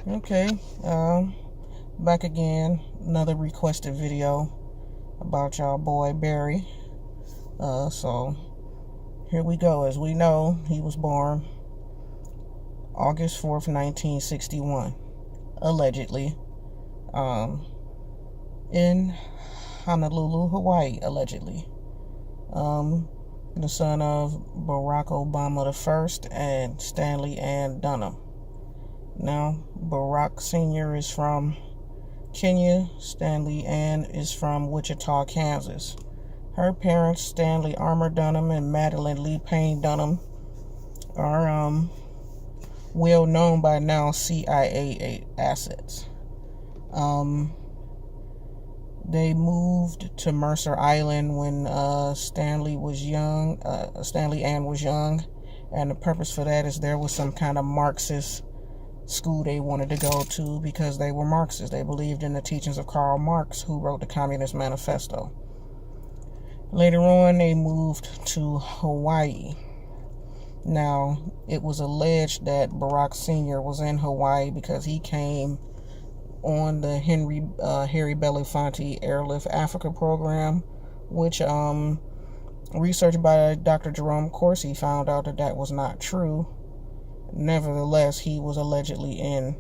Okay, back again, another requested video about y'all boy Barry. So here we go. As we know, he was born August 4th, 1961, allegedly, in Honolulu, Hawaii, allegedly. The son of Barack Obama I and Stanley Ann Dunham. Now, Barack Sr. is from Kenya. Stanley Ann is from Wichita, Kansas. Her parents, Stanley Armour Dunham and Madeline Lee Payne Dunham, are well known by now CIA assets. They moved to Mercer Island when Stanley Ann was young, and the purpose for that is there was some kind of Marxist school they wanted to go to because they were Marxists. They believed in the teachings of Karl Marx, who wrote the Communist Manifesto. Later on, they moved to Hawaii. Now, it was alleged that Barack Sr. was in Hawaii because he came on the Harry Belafonte Airlift Africa program, which research by Dr. Jerome Corsi found out that was not true. Nevertheless, he was allegedly in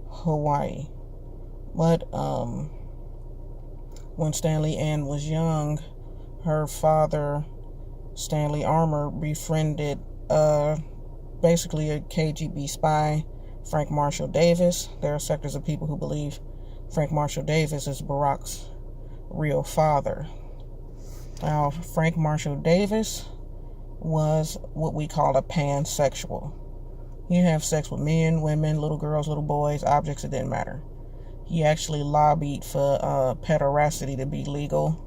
Hawaii. But when Stanley Ann was young, her father, Stanley Armour, befriended basically a KGB spy, Frank Marshall Davis. There are sectors of people who believe Frank Marshall Davis is Barack's real father. Now, Frank Marshall Davis was what we call a pansexual. He'd have sex with men, women, little girls, little boys, objects, it didn't matter. He actually lobbied for pederasty to be legal.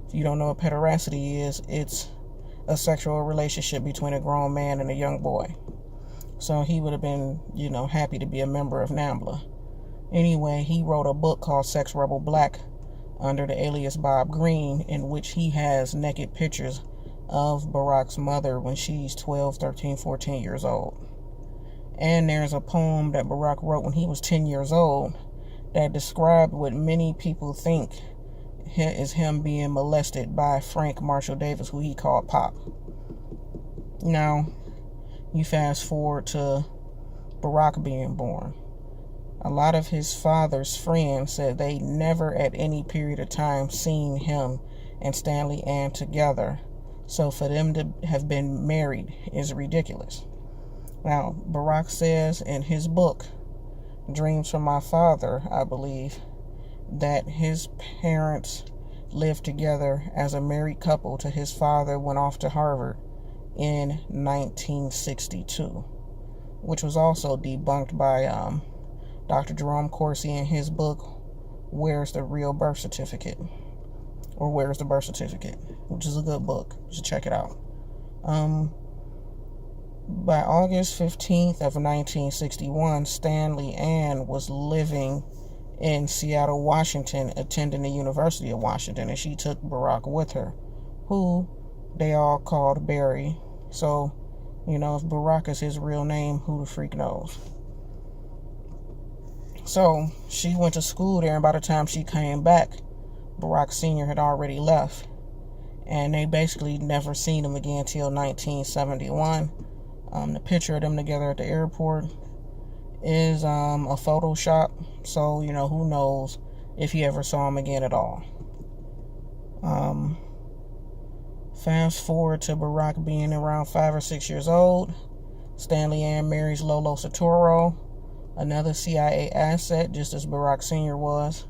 If you don't know what pederasty is, it's a sexual relationship between a grown man and a young boy. So he would have been, happy to be a member of NAMBLA. Anyway, he wrote a book called Sex Rebel Black under the alias Bob Greene, in which he has naked pictures of Barack's mother when she's 12, 13, 14 years old. And there's a poem that Barack wrote when he was 10 years old that described what many people think is him being molested by Frank Marshall Davis, who he called Pop. Now, you fast forward to Barack being born. A lot of his father's friends said they never at any period of time seen him and Stanley Ann together. So for them to have been married is ridiculous. Now, Barack says in his book, Dreams from My Father, I believe, that his parents lived together as a married couple till his father went off to Harvard in 1962, which was also debunked by Dr. Jerome Corsi in his book, Where's the Real Birth Certificate? Or Where's the Birth Certificate? Which is a good book. You should check it out. By August 15th of 1961, Stanley Ann was living in Seattle, Washington, attending the University of Washington, and she took Barack with her, who they all called Barry. So, if Barack is his real name, who the freak knows? So, she went to school there, and by the time she came back, Barack Sr. had already left. And they basically never seen him again till 1971. The picture of them together at the airport is a Photoshop. So, who knows if he ever saw him again at all. Fast forward to Barack being around 5 or 6 years old. Stanley Ann marries Lolo Soetoro, another CIA asset, just as Barack Sr. was,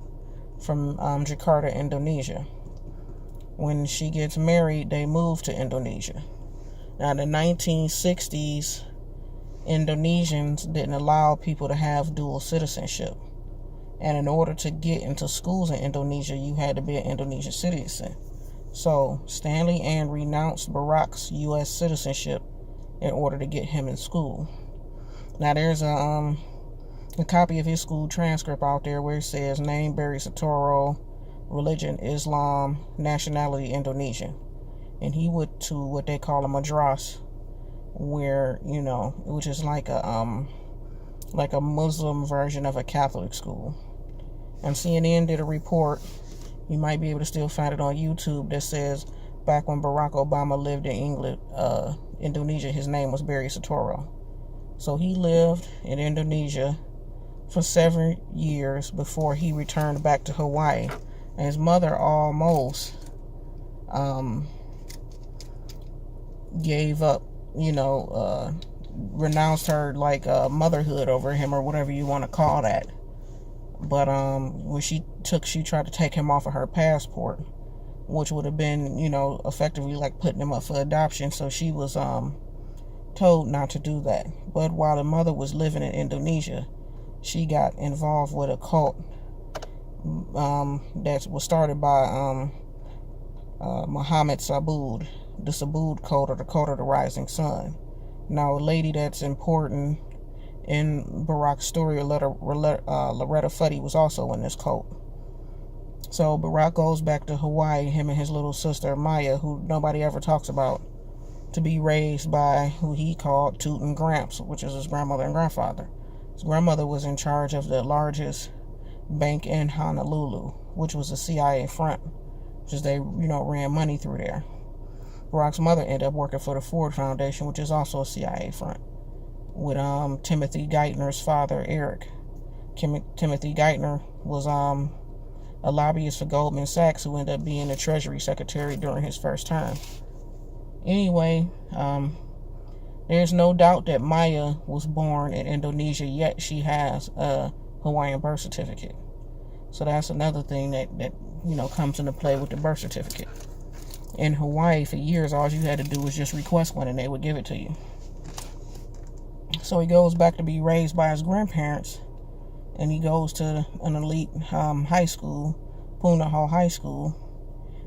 from Jakarta, Indonesia. When she gets married, they move to Indonesia. Now, the 1960s, Indonesians didn't allow people to have dual citizenship. And in order to get into schools in Indonesia, you had to be an Indonesian citizen. So, Stanley Ann renounced Barack's U.S. citizenship in order to get him in school. Now, there's a copy of his school transcript out there where it says, name Barry Soetoro, religion Islam, nationality Indonesian. And he went to what they call a madras, where, which is like a like a Muslim version of a Catholic school. And CNN did a report, you might be able to still find it on YouTube, that says back when Barack Obama lived in Indonesia, his name was Barry Soetoro. So he lived in Indonesia for 7 years before he returned back to Hawaii. And his mother almost gave up, renounced her motherhood over him, or whatever you want to call that. But when she tried to take him off of her passport, which would have been, effectively like putting him up for adoption. So she was told not to do that. But while the mother was living in Indonesia, she got involved with a cult that was started by Muhammad Saboud, the Saboud cult, or the cult of the rising sun. Now, a lady that's important in Barack's story, Loretta Fuddy, was also in this cult. So Barack goes back to Hawaii, him and his little sister Maya, who nobody ever talks about, to be raised by who he called Toot and Gramps, which is his grandmother and grandfather. His grandmother was in charge of the largest bank in Honolulu, which was a CIA front, which is they ran money through there. Barack's mother ended up working for the Ford Foundation, which is also a CIA front, with Timothy Geithner's father, Eric. Timothy Geithner was a lobbyist for Goldman Sachs, who ended up being the Treasury Secretary during his first term. Anyway, there's no doubt that Maya was born in Indonesia, yet she has a Hawaiian birth certificate. So that's another thing that comes into play with the birth certificate. In Hawaii, for years, all you had to do was just request one and they would give it to you. So he goes back to be raised by his grandparents, and he goes to an elite high school, Punahou High School.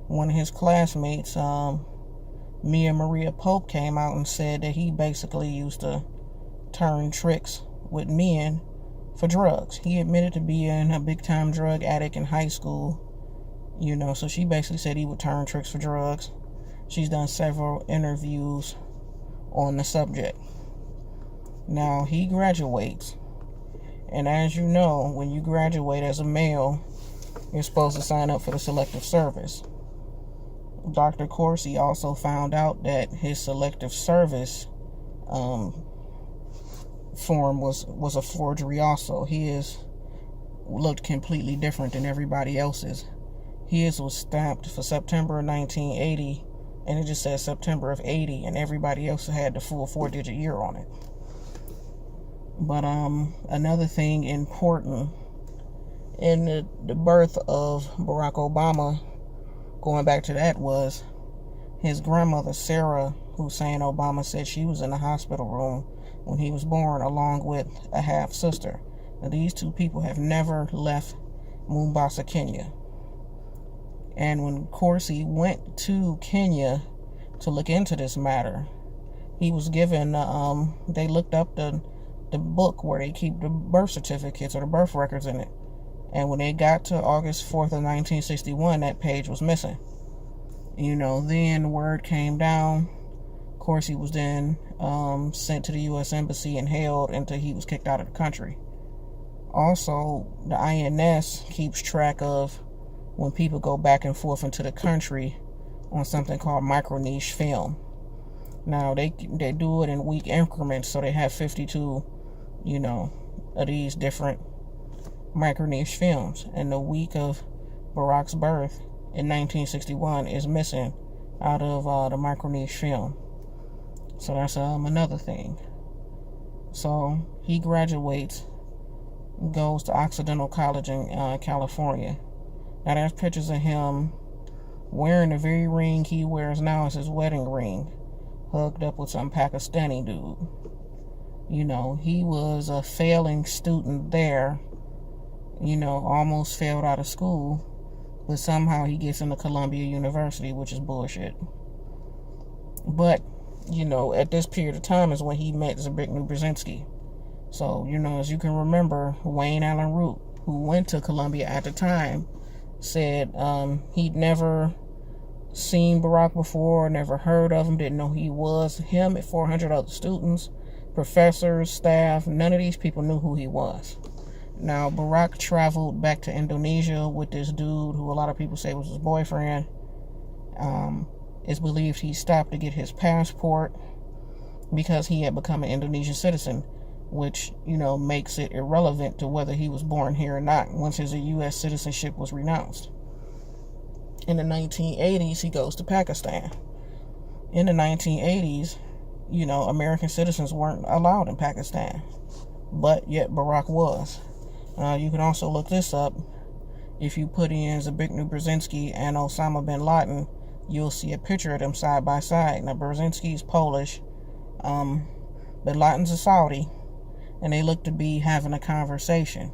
One of his classmates, Mia Maria Pope, came out and said that he basically used to turn tricks with men for drugs. He admitted to being a big-time drug addict in high school, so she basically said he would turn tricks for drugs. She's done several interviews on the subject. Now, he graduates, and as you know, when you graduate as a male, you're supposed to sign up for the Selective Service. Dr. Corsi also found out that his Selective Service form was a forgery also. His looked completely different than everybody else's. His was stamped for September of 1980, and it just says September of 80, and everybody else had the full 4-digit year on it. But another thing important in the birth of Barack Obama, going back to that, was his grandmother, Sarah Hussein Obama, said she was in the hospital room when he was born, along with a half-sister. Now, these two people have never left Mombasa, Kenya. And when Corsi went to Kenya to look into this matter, he was given, they looked up the book where they keep the birth certificates or the birth records in it. And when they got to August 4th of 1961, that page was missing. Then word came down. Corsi was then sent to the U.S. Embassy and held until he was kicked out of the country. Also, the INS keeps track of when people go back and forth into the country on something called micro-niche film. Now, they do it in week increments, so they have 52, of these different micro-niche films. And the week of Barack's birth in 1961 is missing out of the micro-niche film. So that's another thing. So he graduates, goes to Occidental College in California. Now there's pictures of him wearing the very ring he wears now as his wedding ring, hugged up with some Pakistani dude. He was a failing student there, almost failed out of school, but somehow he gets into Columbia University, which is bullshit. But, at this period of time is when he met Zbigniew Brzezinski. So, as you can remember, Wayne Allen Root, who went to Columbia at the time, said he'd never seen Barack before, never heard of him, didn't know who he was. Him and 400 other students professors, staff, none of these people knew who he was. Now, Barack traveled back to Indonesia with this dude who a lot of people say was his boyfriend. It's believed he stopped to get his passport because he had become an Indonesian citizen, which, makes it irrelevant to whether he was born here or not once his U.S. citizenship was renounced. In the 1980s, he goes to Pakistan. In the 1980s, American citizens weren't allowed in Pakistan, but yet Barack was. You can also look this up. If you put in Zbigniew Brzezinski and Osama bin Laden, you'll see a picture of them side by side. Now, Brzezinski's Polish, bin Laden's a Saudi, and they look to be having a conversation.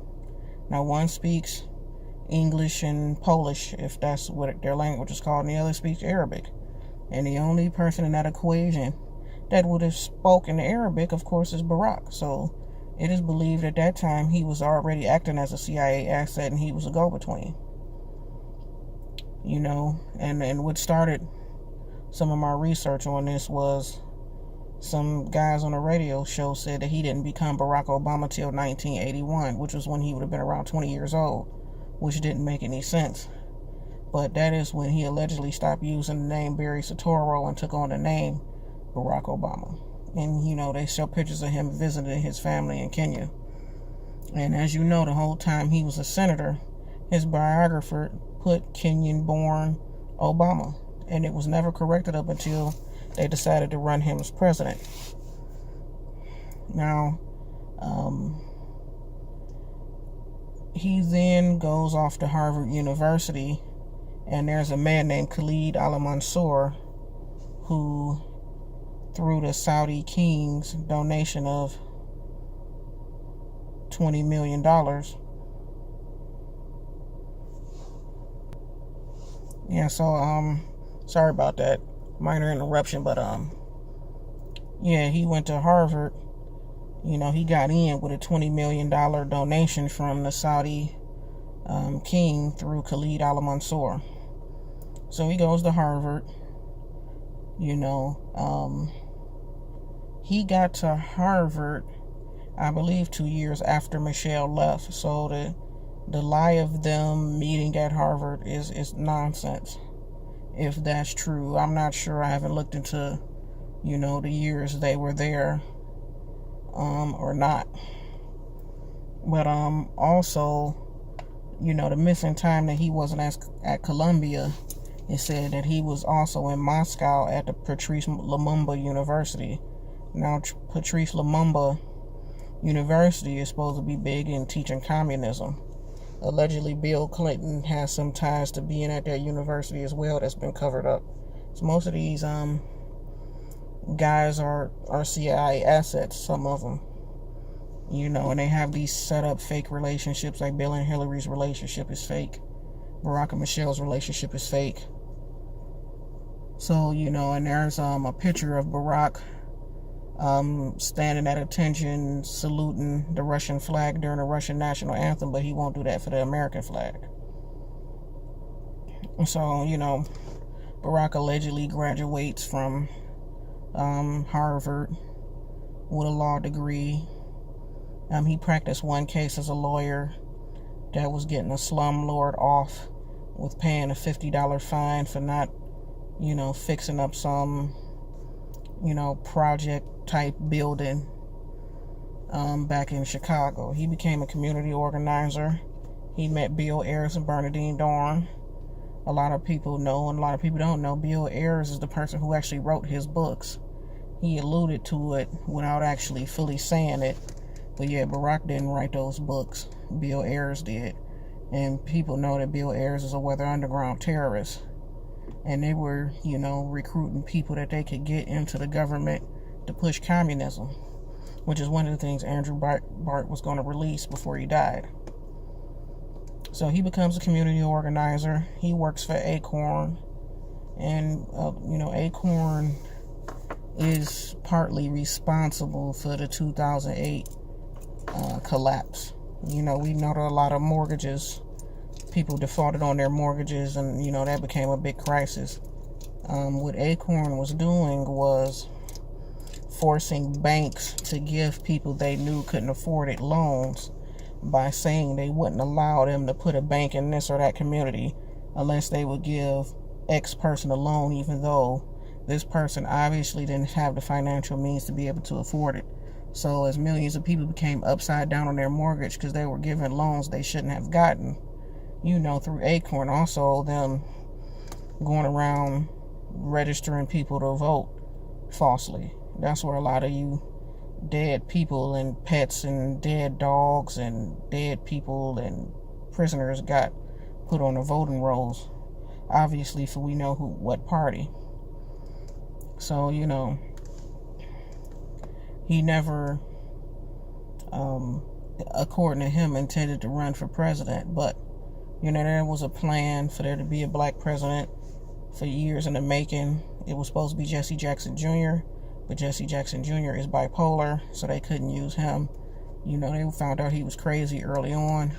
Now, one speaks English and Polish, if that's what their language is called, and the other speaks Arabic. And the only person in that equation that would have spoken Arabic, of course, is Barack. So it is believed at that time he was already acting as a CIA asset and he was a go-between. And what started some of my research on this was some guys on a radio show said that he didn't become Barack Obama till 1981, which was when he would have been around 20 years old, which didn't make any sense. But that is when he allegedly stopped using the name Barry Soetoro and took on the name Barack Obama. And, they show pictures of him visiting his family in Kenya. And as you know, the whole time he was a senator, his biographer put Kenyan-born Obama. And it was never corrected up until they decided to run him as president. Now, he then goes off to Harvard University, and there's a man named Khalid Al-Mansour who, through the Saudi king's donation of $20 million, sorry about that minor interruption, but he went to Harvard. He got in with a $20 million donation from the Saudi king through Khalid Al-Mansour. So he goes to Harvard. He got to Harvard, I believe, 2 years after Michelle left. So the lie of them meeting at Harvard is nonsense. If that's true, I'm not sure. I haven't looked into, the years they were there, or not. But also, the missing time that he wasn't at Columbia, it said that he was also in Moscow at the Patrice Lumumba University. Now, Patrice Lumumba University is supposed to be big in teaching communism. Allegedly, Bill Clinton has some ties to being at that university as well. That's been covered up. So most of these guys are CIA assets, some of them. And they have these set up fake relationships, like Bill and Hillary's relationship is fake. Barack and Michelle's relationship is fake. So, and there's a picture of Barack standing at attention, saluting the Russian flag during the Russian national anthem, but he won't do that for the American flag. So, Barack allegedly graduates from Harvard with a law degree. He practiced one case as a lawyer that was getting a slumlord off with paying a $50 fine for not, fixing up some, project type building back in Chicago. He became a community organizer. He met Bill Ayers and Bernardine Dohrn. A lot of people know, and a lot of people don't know, Bill Ayers is the person who actually wrote his books. He alluded to it without actually fully saying it. But yeah, Barack didn't write those books. Bill Ayers did. And people know that Bill Ayers is a Weather Underground terrorist. And they were, recruiting people that they could get into the government to push communism, which is one of the things Andrew Bart was going to release before he died. So he becomes a community organizer. He works for Acorn. And, Acorn is partly responsible for the 2008 collapse. We know that a lot of mortgages, people defaulted on their mortgages, and that became a big crisis. What Acorn was doing was forcing banks to give people they knew couldn't afford it loans by saying they wouldn't allow them to put a bank in this or that community unless they would give X person a loan, even though this person obviously didn't have the financial means to be able to afford it. So as millions of people became upside down on their mortgage because they were given loans they shouldn't have gotten, through Acorn. Also them going around registering people to vote falsely. That's where a lot of you dead people and pets and dead dogs and dead people and prisoners got put on the voting rolls, obviously, for we know what party. So he never, according to him, intended to run for president, but there was a plan for there to be a black president for years in the making. It was supposed to be Jesse Jackson Jr., but Jesse Jackson Jr. is bipolar, so they couldn't use him. They found out he was crazy early on.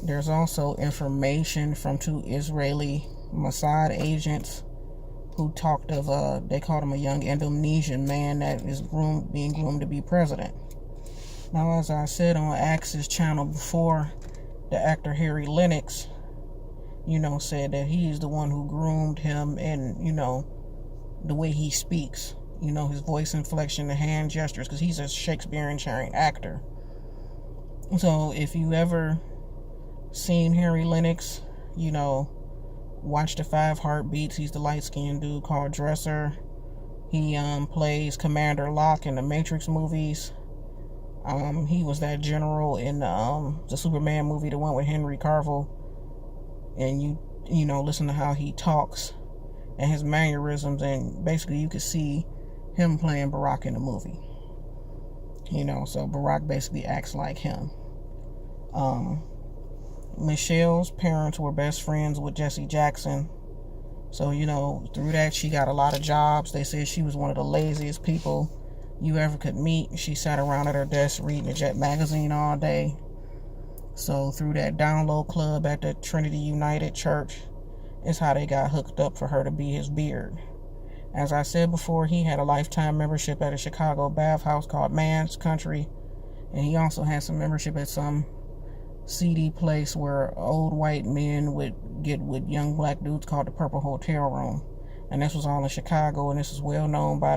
There's also information from 2 Israeli Mossad agents who talked of, they called him a young Indonesian man that is being groomed to be president. Now, as I said on Axe's channel before, the actor Harry Lennox, said that he is the one who groomed him and, the way he speaks, his voice inflection, the hand gestures, because he's a Shakespearean trained actor. So if you ever seen Harry Lennox, watch the 5 Heartbeats. He's the light-skinned dude called Dresser. He plays Commander Locke in the Matrix movies. He was that general in the Superman movie, the one with Henry Cavill. And you listen to how he talks and his mannerisms, and basically you could see him playing Barack in the movie. So Barack basically acts like him. Michelle's parents were best friends with Jesse Jackson. So, through that, she got a lot of jobs. They said she was one of the laziest people you ever could meet. She sat around at her desk reading the Jet magazine all day. So, through that download club at the Trinity United Church is how they got hooked up for her to be his beard. As I said before, he had a lifetime membership at a Chicago bathhouse called Man's Country. And he also had some membership at some seedy place where old white men would get with young black dudes called the Purple Hotel Room. And this was all in Chicago, and this is well known by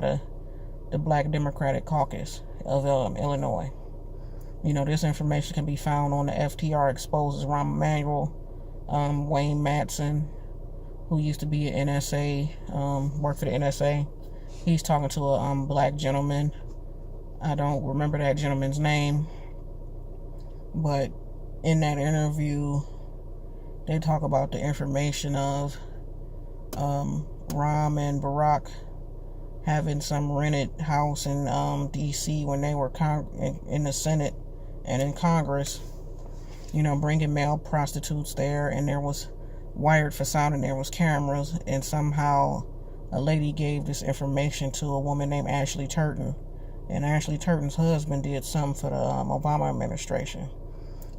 the Black Democratic Caucus of Illinois. This information can be found on the FTR Exposes Rahm Emanuel, Wayne Madsen, who used to be an NSA, worked for the NSA. He's talking to a black gentleman. I don't remember that gentleman's name, but in that interview, they talk about the information of Rahm and Barack having some rented house in D.C. when they were in the Senate and in Congress, bringing male prostitutes there, and there was wired for sound and there was cameras, and somehow a lady gave this information to a woman named Ashley Turton, and Ashley Turton's husband did something for the Obama administration.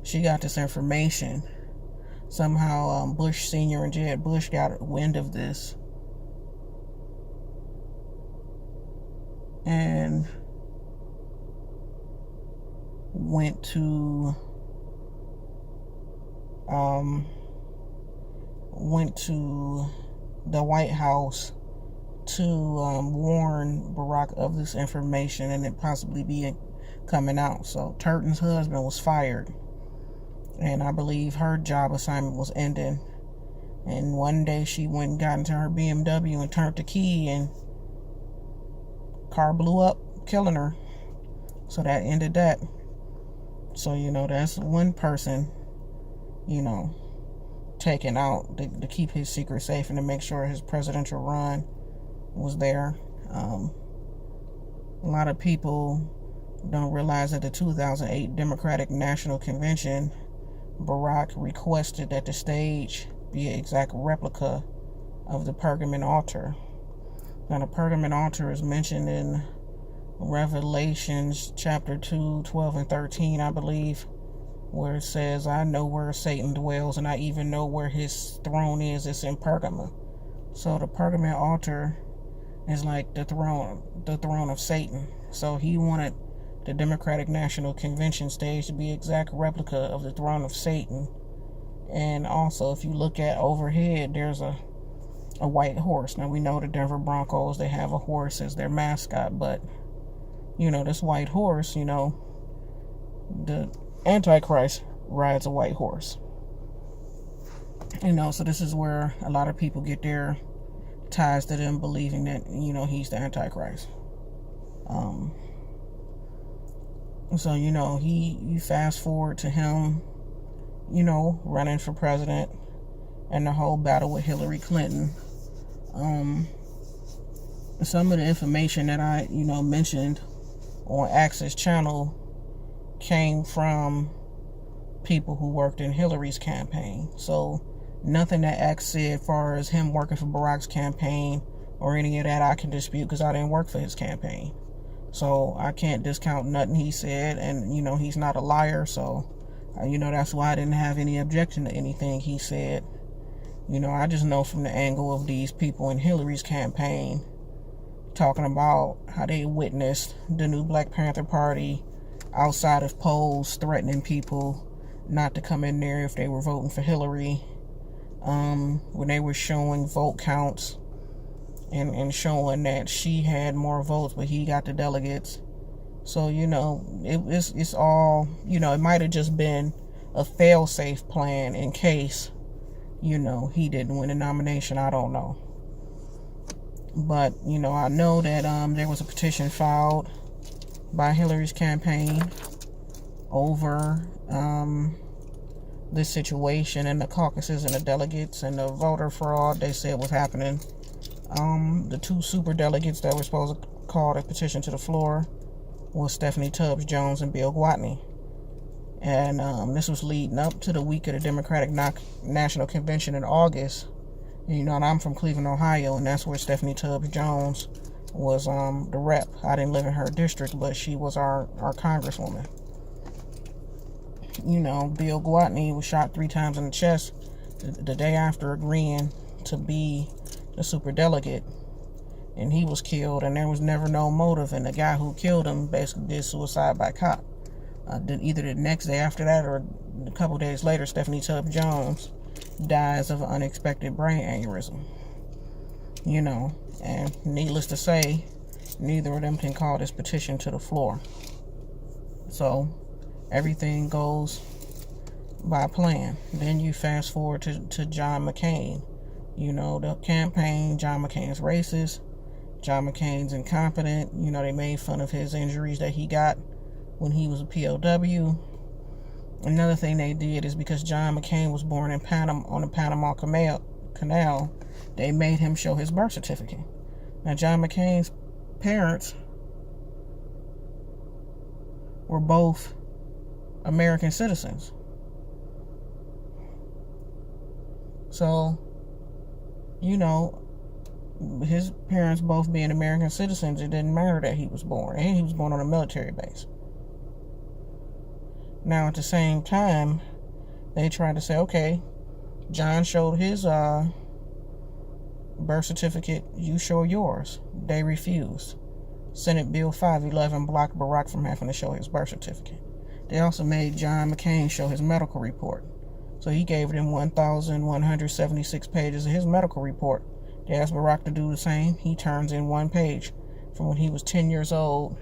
She got this information. Somehow Bush Sr. and Jeb Bush got wind of this and went to the White House to warn Barack of this information and it possibly be coming out. So Turton's husband was fired, and I believe her job assignment was ending. And one day she went and got into her BMW and turned the key, and car blew up, killing her. So that ended that. So, that's one person, taken out to keep his secret safe and to make sure his presidential run was there. A lot of people don't realize that the 2008 Democratic National Convention, Barack requested that the stage be an exact replica of the Pergamon altar. Now, the Pergamon altar is mentioned in Revelations chapter 2, 12 and 13, I believe, where it says, I know where Satan dwells, and I even know where his throne is. It's in Pergamon. So the Pergamon altar is like the throne of Satan. So he wanted the Democratic National Convention stage to be an exact replica of the throne of Satan. And also, if you look at overhead, there's a white horse. Now, we know the Denver Broncos, they have a horse as their mascot, but, this white horse, the Antichrist rides a white horse. So this is where a lot of people get their ties to them believing that, he's the Antichrist. So, you fast forward to him, running for president and the whole battle with Hillary Clinton. Some of the information that I, mentioned on Access Channel came from people who worked in Hillary's campaign. So nothing that Axe said as far as him working for Barack's campaign or any of that I can dispute because I didn't work for his campaign. So I can't discount nothing he said, and he's not a liar, so that's why I didn't have any objection to anything he said. I just know from the angle of these people in Hillary's campaign talking about how they witnessed the new Black Panther Party outside of polls threatening people not to come in there if they were voting for Hillary, when they were showing vote counts and showing that she had more votes but he got the delegates. So it's all, it might have just been a fail-safe plan in case he didn't win the nomination. I don't know, but I know that there was a petition filed by Hillary's campaign over this situation and the caucuses and the delegates and the voter fraud they said was happening. The two super delegates that were supposed to call the petition to the floor was Stephanie Tubbs Jones and Bill Gwatney. And this was leading up to the week of the Democratic National Convention in August. And I'm from Cleveland, Ohio, and that's where Stephanie Tubbs Jones was the rep. I didn't live in her district, but she was our congresswoman. Bill Gwatney was shot 3 times in the chest the day after agreeing to be the superdelegate, and he was killed, and there was never no motive, and the guy who killed him basically did suicide by cop. Either the next day after that or a couple days later, Stephanie Tubbs Jones dies of an unexpected brain aneurysm. And needless to say, neither of them can call this petition to the floor. So everything goes by plan. Then you fast forward to John McCain. The campaign, John McCain's racist, John McCain's incompetent. They made fun of his injuries that he got when he was a POW. Another thing they did is because John McCain was born in on the Panama Canal, they made him show his birth certificate. Now, John McCain's parents were both American citizens. So, his parents both being American citizens, it didn't matter that he was born. And he was born on a military base. Now, at the same time, they tried to say, okay, John showed his birth certificate, you show yours. They refused. Senate Bill 511 blocked Barack from having to show his birth certificate. They also made John McCain show his medical report. So he gave them 1,176 pages of his medical report. They asked Barack to do the same. He turns in 1 page from when he was 10 years old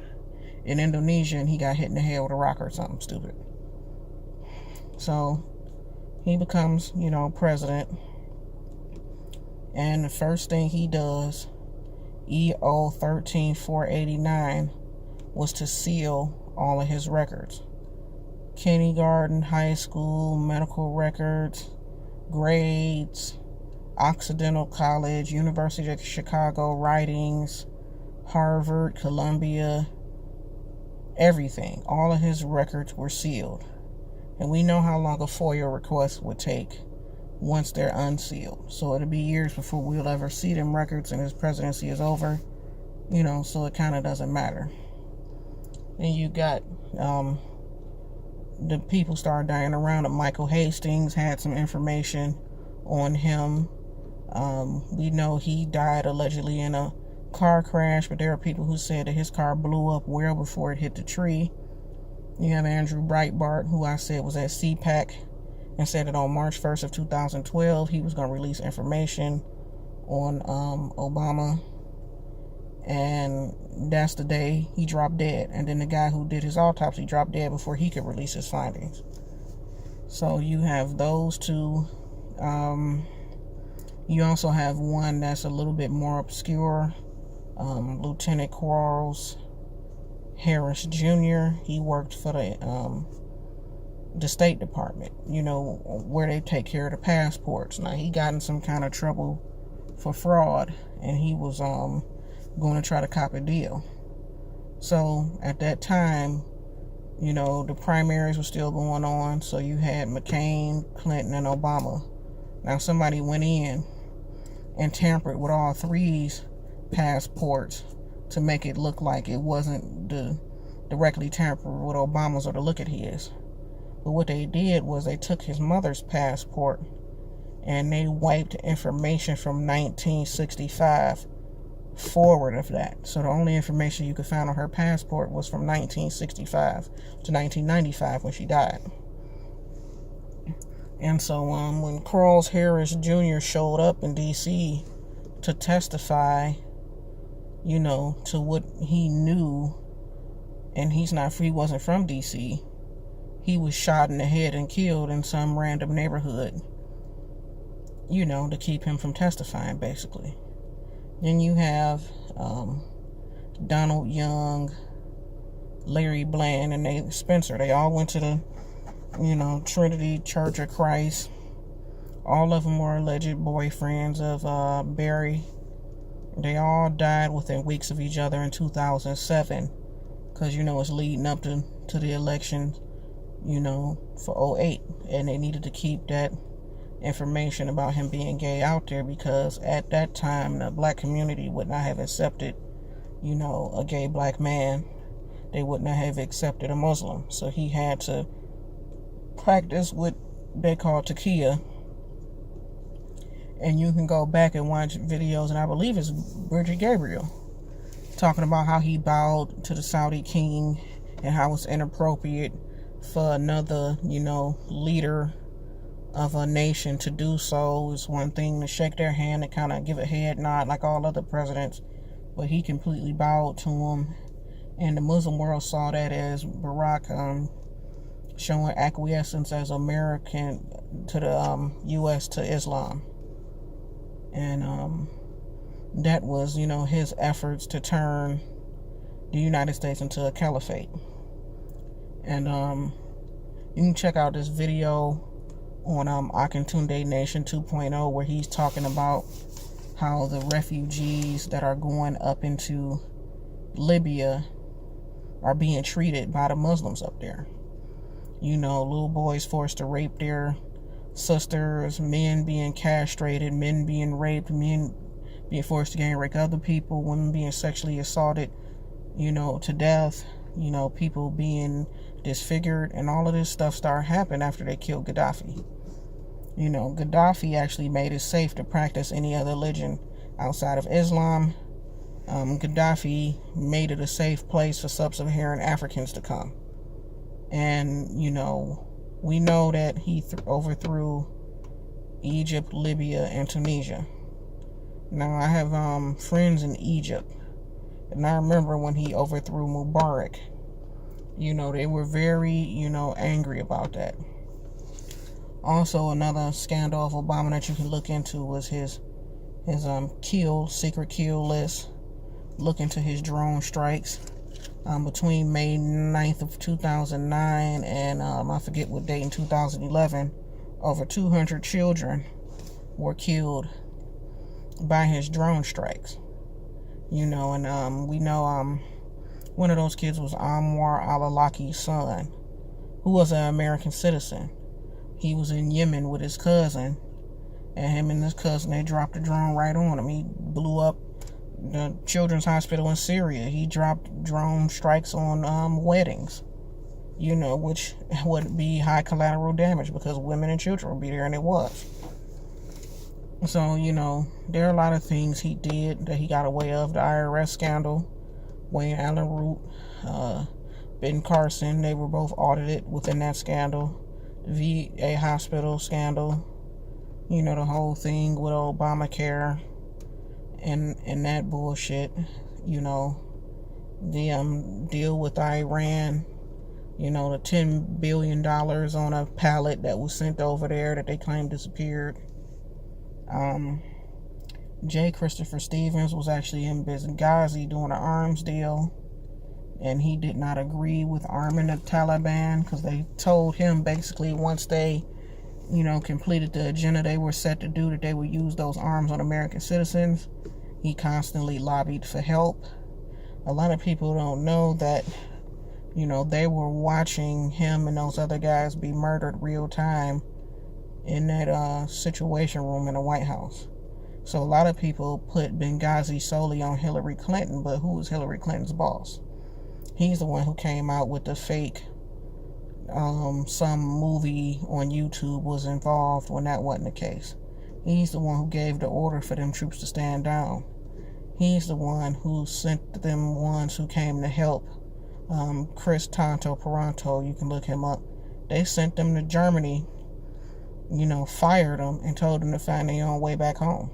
in Indonesia and he got hit in the head with a rock or something stupid. So he becomes, president. And the first thing he does, EO 13489, was to seal all of his records. Kindergarten, high school, medical records, grades, Occidental College, University of Chicago writings, Harvard, Columbia, everything. All of his records were sealed. And we know how long a FOIA request would take once they're unsealed. So it'll be years before we'll ever see them records and his presidency is over. So it kind of doesn't matter. Then you got the people started dying around him. Michael Hastings had some information on him. We know he died allegedly in a car crash, but there are people who said that his car blew up well before it hit the tree. You have Andrew Breitbart, who I said was at CPAC, and said that on March 1st of 2012, he was going to release information on Obama, and that's the day he dropped dead. And then the guy who did his autopsy dropped dead before he could release his findings. So you have those two. You also have one that's a little bit more obscure, Lieutenant Quarles Harris Jr. He worked for the State Department, where they take care of the passports. Now, he got in some kind of trouble for fraud, and he was going to try to cop a deal. So at that time, the primaries were still going on, so you had McCain, Clinton, and Obama. Now, somebody went in and tampered with all three's passports to make it look like it wasn't directly tampered with Obama's or to look at his. But what they did was they took his mother's passport and they wiped information from 1965 forward of that. So the only information you could find on her passport was from 1965 to 1995 when she died. And so when Quarles Harris Jr. showed up in D.C. to testify, to what he knew, and he wasn't from D.C., he was shot in the head and killed in some random neighborhood, to keep him from testifying, basically. Then you have Donald Young, Larry Bland, and Spencer. They all went to the Trinity Church of Christ. All of them were alleged boyfriends of Barry. They all died within weeks of each other in 2007, because it's leading up to the election, for 2008, and they needed to keep that information about him being gay out there, because at that time the black community would not have accepted a gay black man. They would not have accepted a Muslim, so he had to practice what they call taqiyya. And you can go back and watch videos, and I believe it's Bridget Gabriel talking about how he bowed to the Saudi king and how it's inappropriate for another, leader of a nation to do so. It's one thing to shake their hand and kind of give a head nod like all other presidents, but he completely bowed to him, and the Muslim world saw that as Barack showing acquiescence as American to the U.S. to Islam. And that was, his efforts to turn the United States into a caliphate. And you can check out this video on Akintunde Nation 2.0, where he's talking about how the refugees that are going up into Libya are being treated by the Muslims up there. Little boys forced to rape their sisters, men being castrated, men being raped, men being forced to gang rape other people, women being sexually assaulted, to death, people being disfigured, and all of this stuff started happening after they killed Gaddafi. Gaddafi actually made it safe to practice any other religion outside of Islam. Gaddafi made it a safe place for sub-Saharan Africans to come. And, we know that he overthrew Egypt, Libya, and Tunisia. Now, I have friends in Egypt, and I remember when he overthrew Mubarak. They were very, angry about that. Also, another scandal of Obama that you can look into was his secret kill list. Look into his drone strikes. Between May 9th of 2009 and I forget what date in 2011, over 200 children were killed by his drone strikes. And we know one of those kids was Anwar al-Awlaki's son, who was an American citizen. He was in Yemen with his cousin, and him and his cousin, they dropped a drone right on him. He blew up the children's hospital in Syria. He dropped drone strikes on weddings, which would be high collateral damage because women and children would be there, and it was. So, there are a lot of things he did that he got away of. The IRS scandal, Wayne Allen Root, Ben Carson, they were both audited within that scandal. The VA hospital scandal, the whole thing with Obamacare and that bullshit, the deal with Iran, the $10 billion on a pallet that was sent over there that they claimed disappeared. J. Christopher Stevens was actually in Benghazi doing an arms deal, and he did not agree with arming the Taliban because they told him basically once they, completed the agenda they were set to do, that they would use those arms on American citizens. He constantly lobbied for help. A lot of people don't know that, they were watching him and those other guys be murdered real time in that situation room in the White House. So a lot of people put Benghazi solely on Hillary Clinton, but who was Hillary Clinton's boss? He's the one who came out with the fake, some movie on YouTube was involved when that wasn't the case. He's the one who gave the order for them troops to stand down. He's the one who sent them ones who came to help. Chris Paranto, you can look him up. They sent them to Germany, fired them and told them to find their own way back home.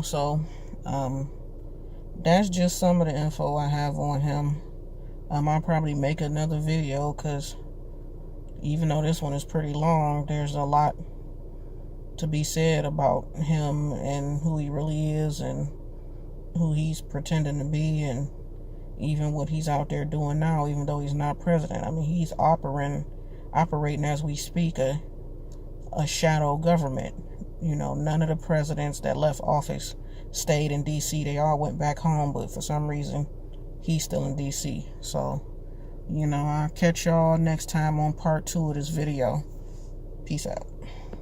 So that's just some of the info I have on him. I'll probably make another video because even though this one is pretty long, there's a lot to be said about him and who he really is and who he's pretending to be, and even what he's out there doing now, even though he's not president. I mean, he's operating as we speak a shadow government. None of the presidents that left office stayed in D.C. They all went back home, but for some reason, he's still in D.C. So, I'll catch y'all next time on part 2 of this video. Peace out.